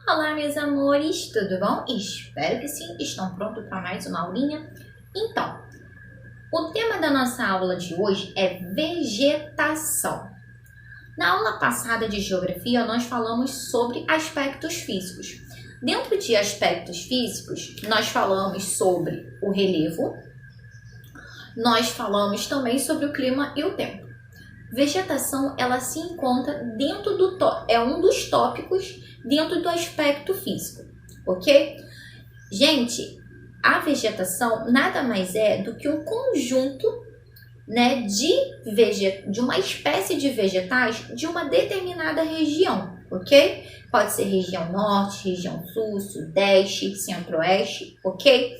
Olá, meus amores, tudo bom? Espero que sim, estão prontos para mais uma aulinha? Então, o tema da nossa aula de hoje é vegetação. Na aula passada de geografia, nós falamos sobre aspectos físicos. Dentro de aspectos físicos, nós falamos sobre o relevo, nós falamos também sobre o clima e o tempo. Vegetação, ela se encontra dentro é um dos tópicos dentro do aspecto físico, ok? Gente, a vegetação nada mais é do que um conjunto, né, de uma espécie de vegetais de uma determinada região, ok? Pode ser região norte, região sul, sudeste, centro-oeste, ok?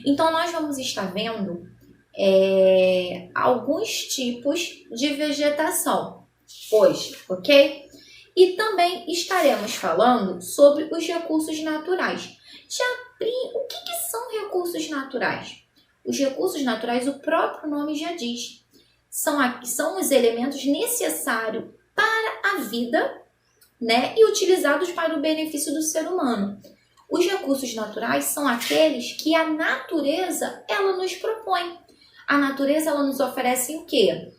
Então, nós vamos estar vendo alguns tipos de vegetação hoje, ok? E também estaremos falando sobre os recursos naturais. O que são recursos naturais? Os recursos naturais, o próprio nome já diz, são os elementos necessários para a vida, né, e utilizados para o benefício do ser humano. Os recursos naturais são aqueles que a natureza ela nos propõe. A natureza ela nos oferece o quê?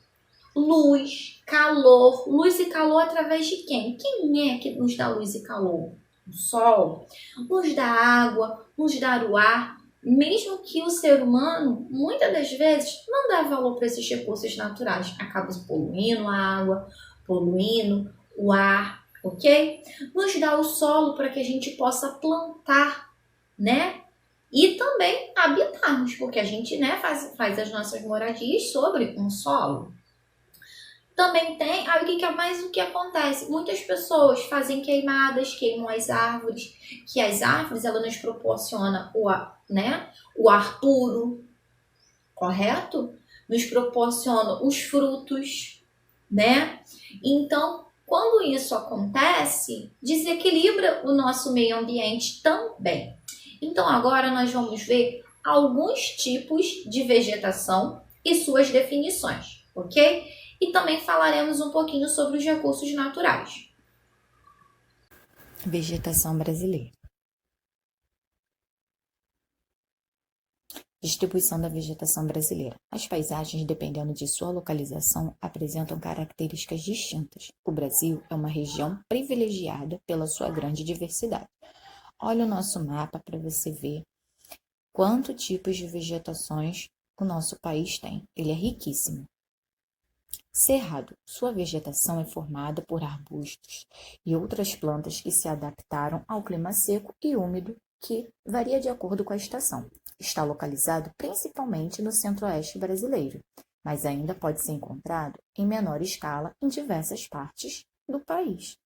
Luz, calor. Luz e calor através de quem? Quem é que nos dá luz e calor? O sol. Nos dá água, nos dá o ar. Mesmo que o ser humano, muitas das vezes, não dá valor para esses recursos naturais. Acaba poluindo a água, poluindo o ar, ok? Nos dá o solo para que a gente possa plantar, né? E também habitarmos, porque a gente, né, faz as nossas moradias sobre um solo. Também tem, o que acontece? Muitas pessoas fazem queimadas, queimam as árvores, que as árvores ela nos proporciona o ar puro, correto? Nos proporciona os frutos, né? Então, quando isso acontece, desequilibra o nosso meio ambiente também. Então, agora nós vamos ver alguns tipos de vegetação e suas definições, ok? E também falaremos um pouquinho sobre os recursos naturais. Vegetação brasileira. Distribuição da vegetação brasileira. As paisagens, dependendo de sua localização, apresentam características distintas. O Brasil é uma região privilegiada pela sua grande diversidade. Olha o nosso mapa para você ver quantos tipos de vegetações o nosso país tem. Ele é riquíssimo. Cerrado. Sua vegetação é formada por arbustos e outras plantas que se adaptaram ao clima seco e úmido que varia de acordo com a estação. Está localizado principalmente no centro-oeste brasileiro, mas ainda pode ser encontrado em menor escala em diversas partes do país.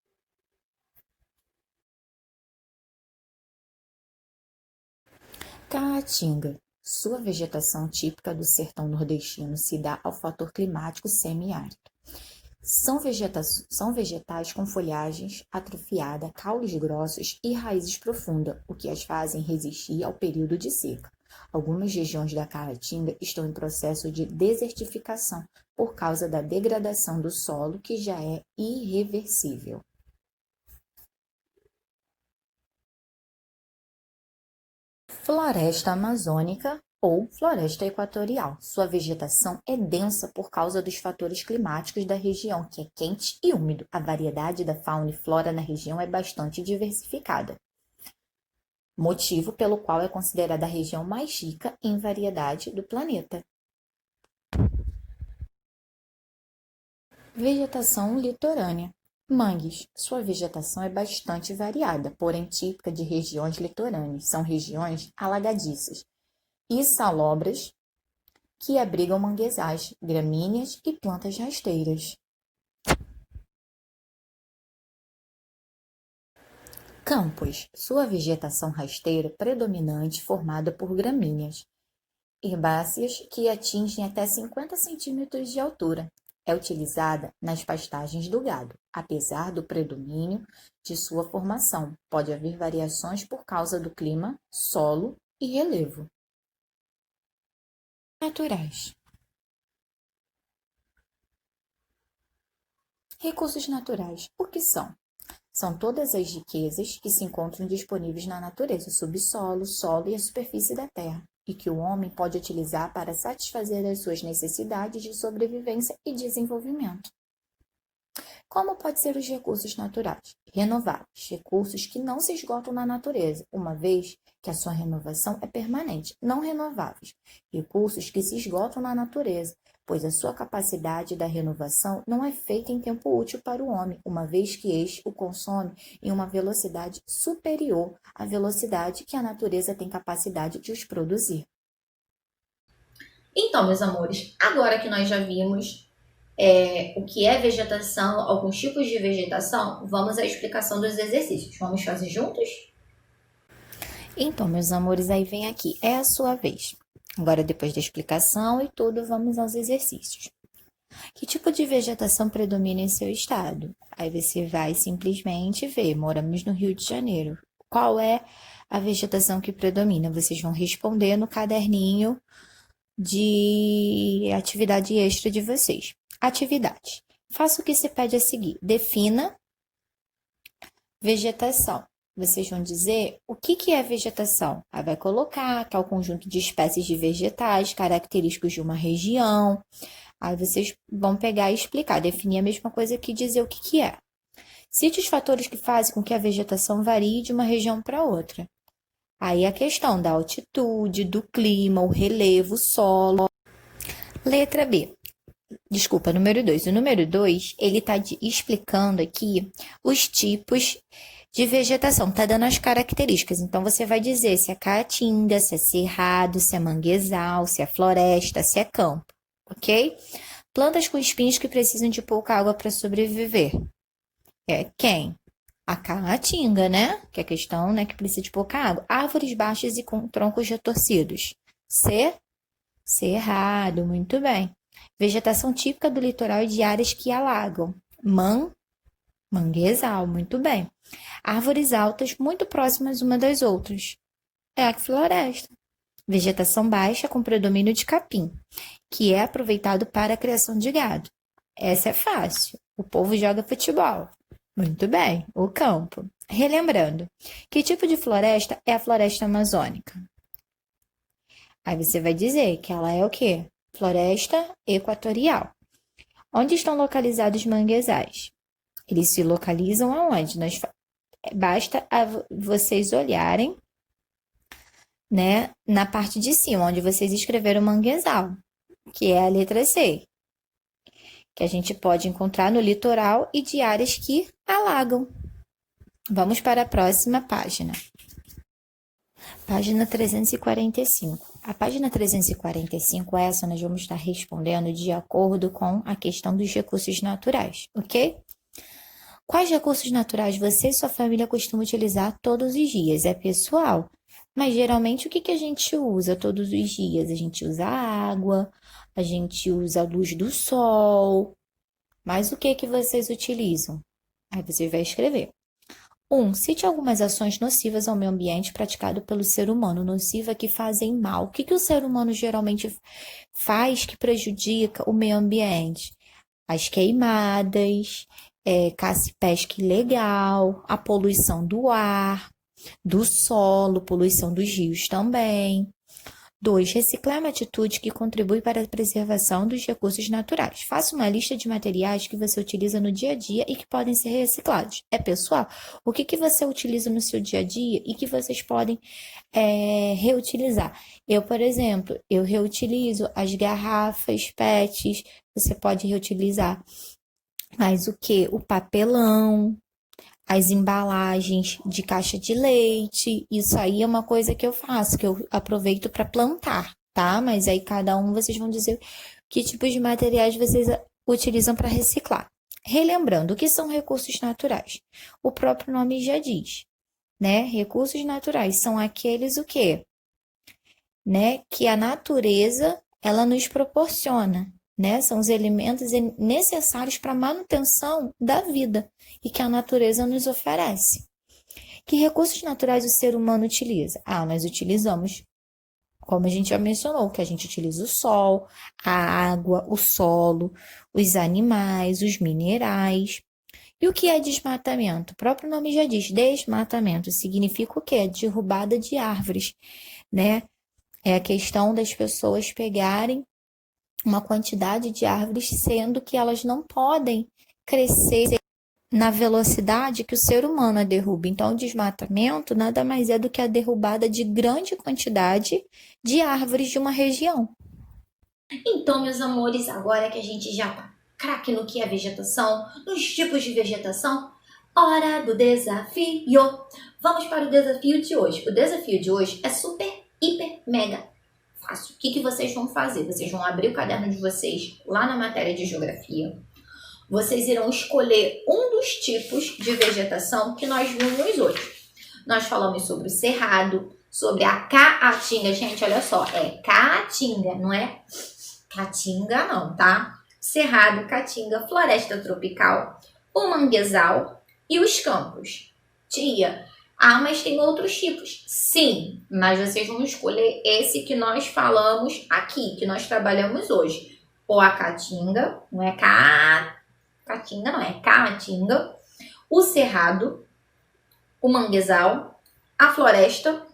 Caatinga. Sua vegetação típica do sertão nordestino se dá ao fator climático semiárido. São vegetais com folhagens atrofiada, caules grossos e raízes profundas, o que as fazem resistir ao período de seca. Algumas regiões da Caatinga estão em processo de desertificação por causa da degradação do solo, que já é irreversível. Floresta amazônica ou floresta equatorial. Sua vegetação é densa por causa dos fatores climáticos da região, que é quente e úmido. A variedade da fauna e flora na região é bastante diversificada, motivo pelo qual é considerada a região mais rica em variedade do planeta. Vegetação litorânea. Mangues. Sua vegetação é bastante variada, porém típica de regiões litorâneas. São regiões alagadiças e salobras que abrigam manguezais, gramíneas e plantas rasteiras. Campos. Sua vegetação rasteira predominante formada por gramíneas, herbáceas que atingem até 50 centímetros de altura. É utilizada nas pastagens do gado, apesar do predomínio de sua formação. Pode haver variações por causa do clima, solo e relevo. Naturais. Recursos naturais. O que são? São todas as riquezas que se encontram disponíveis na natureza, o subsolo, o solo e a superfície da terra, e que o homem pode utilizar para satisfazer as suas necessidades de sobrevivência e desenvolvimento. Como podem ser os recursos naturais? Renováveis, recursos que não se esgotam na natureza, uma vez que a sua renovação é permanente. Não renováveis, recursos que se esgotam na natureza, pois a sua capacidade da renovação não é feita em tempo útil para o homem, uma vez que este o consome em uma velocidade superior à velocidade que a natureza tem capacidade de os produzir. Então, meus amores, agora que nós já vimos o que é vegetação, alguns tipos de vegetação, vamos à explicação dos exercícios. Vamos fazer juntos? Então, meus amores, aí vem aqui, é a sua vez. Agora, depois da explicação e tudo, vamos aos exercícios. Que tipo de vegetação predomina em seu estado? Aí você vai simplesmente ver, moramos no Rio de Janeiro. Qual é a vegetação que predomina? Vocês vão responder no caderninho de atividade extra de vocês. Atividade. Faça o que se pede a seguir. Defina vegetação. Vocês vão dizer o que é vegetação. Aí vai colocar que é o conjunto de espécies de vegetais característicos de uma região. Aí vocês vão pegar e explicar, definir a mesma coisa que dizer o que é. Cite os fatores que fazem com que a vegetação varie de uma região para outra. Aí a questão da altitude, do clima, o relevo, o solo. Letra B. Desculpa, número 2. O número 2, ele está explicando aqui os tipos de vegetação, está dando as características. Então, você vai dizer se é caatinga, se é cerrado, se é manguezal, se é floresta, se é campo, ok? Plantas com espinhos que precisam de pouca água para sobreviver. É quem? A caatinga, né? Que é a questão, né? Que precisa de pouca água. Árvores baixas e com troncos retorcidos. Cerrado, muito bem. Vegetação típica do litoral e de áreas que alagam. Manguezal, muito bem. Árvores altas muito próximas uma das outras. É a floresta. Vegetação baixa com predomínio de capim, que é aproveitado para a criação de gado. Essa é fácil. O povo joga futebol. Muito bem, o campo. Relembrando, que tipo de floresta é a floresta amazônica? Aí você vai dizer que ela é o quê? Floresta equatorial. Onde estão localizados os manguezais? Eles se localizam aonde? Basta vocês olharem, né, na parte de cima, onde vocês escreveram manguezal, que é a letra C, que a gente pode encontrar no litoral e de áreas que alagam. Vamos para a próxima página. Página 345. A página 345, essa nós vamos estar respondendo de acordo com a questão dos recursos naturais, ok? Quais recursos naturais você e sua família costumam utilizar todos os dias? É pessoal, mas geralmente o que a gente usa todos os dias? A gente usa água, a gente usa a luz do sol, mas o que vocês utilizam? Aí você vai escrever. 1. Cite algumas ações nocivas ao meio ambiente praticado pelo ser humano, nociva que fazem mal. O que o ser humano geralmente faz que prejudica o meio ambiente? As queimadas, caça e pesca ilegal, a poluição do ar, do solo, poluição dos rios também. 2. Reciclar é uma atitude que contribui para a preservação dos recursos naturais. Faça uma lista de materiais que você utiliza no dia a dia e que podem ser reciclados. É pessoal? O que você utiliza no seu dia a dia e que vocês podem reutilizar? Eu, por exemplo, eu reutilizo as garrafas PETs, você pode reutilizar. Mas o que? O papelão, as embalagens de caixa de leite, isso aí é uma coisa que eu faço, que eu aproveito para plantar, tá? Mas aí cada um vocês vão dizer que tipos de materiais vocês utilizam para reciclar. Relembrando, o que são recursos naturais? O próprio nome já diz, né? Recursos naturais são aqueles o quê? Né? Que a natureza, ela nos proporciona, né? São os elementos necessários para a manutenção da vida e que a natureza nos oferece. Que recursos naturais o ser humano utiliza? Nós utilizamos, como a gente já mencionou, que a gente utiliza o sol, a água, o solo, os animais, os minerais. E o que é desmatamento? O próprio nome já diz, desmatamento significa o quê? Derrubada de árvores, né? É a questão das pessoas pegarem uma quantidade de árvores, sendo que elas não podem crescer na velocidade que o ser humano a derruba. Então, o desmatamento nada mais é do que a derrubada de grande quantidade de árvores de uma região. Então, meus amores, agora que a gente já tá craque no que é vegetação, nos tipos de vegetação, hora do desafio! Vamos para o desafio de hoje. O desafio de hoje é super, hiper, mega fácil. O que vocês vão fazer? Vocês vão abrir o caderno de vocês lá na matéria de geografia. Vocês irão escolher um dos tipos de vegetação que nós vimos hoje. Nós falamos sobre o cerrado, sobre a caatinga. Gente, olha só, é caatinga, não é caatinga não, tá? Cerrado, caatinga, floresta tropical, o manguezal e os campos. Tia, mas tem outros tipos. Sim, mas vocês vão escolher esse que nós falamos aqui, que nós trabalhamos hoje. Ou a caatinga, não é caatinga, não é caatinga, o cerrado, o manguezal, a floresta,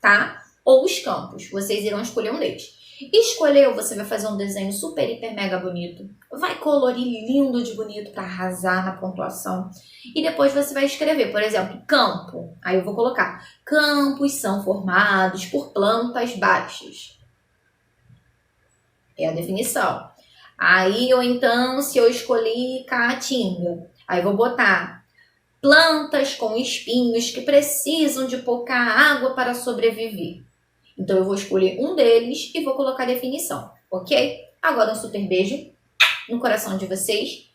tá? Ou os campos. Vocês irão escolher um deles. Escolheu, você vai fazer um desenho super, hiper, mega bonito. Vai colorir lindo de bonito para arrasar na pontuação. E depois você vai escrever, por exemplo, campo. Aí eu vou colocar, campos são formados por plantas baixas. É a definição. Aí, ou então, se eu escolhi caatinga, aí eu vou botar plantas com espinhos que precisam de pouca água para sobreviver. Então, eu vou escolher um deles e vou colocar a definição, ok? Agora, um super beijo no coração de vocês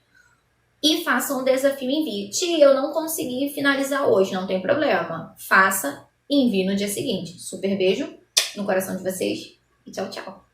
e façam um desafio e envie. Tia, eu não consegui finalizar hoje, não tem problema. Faça e envie no dia seguinte. Super beijo no coração de vocês e tchau, tchau.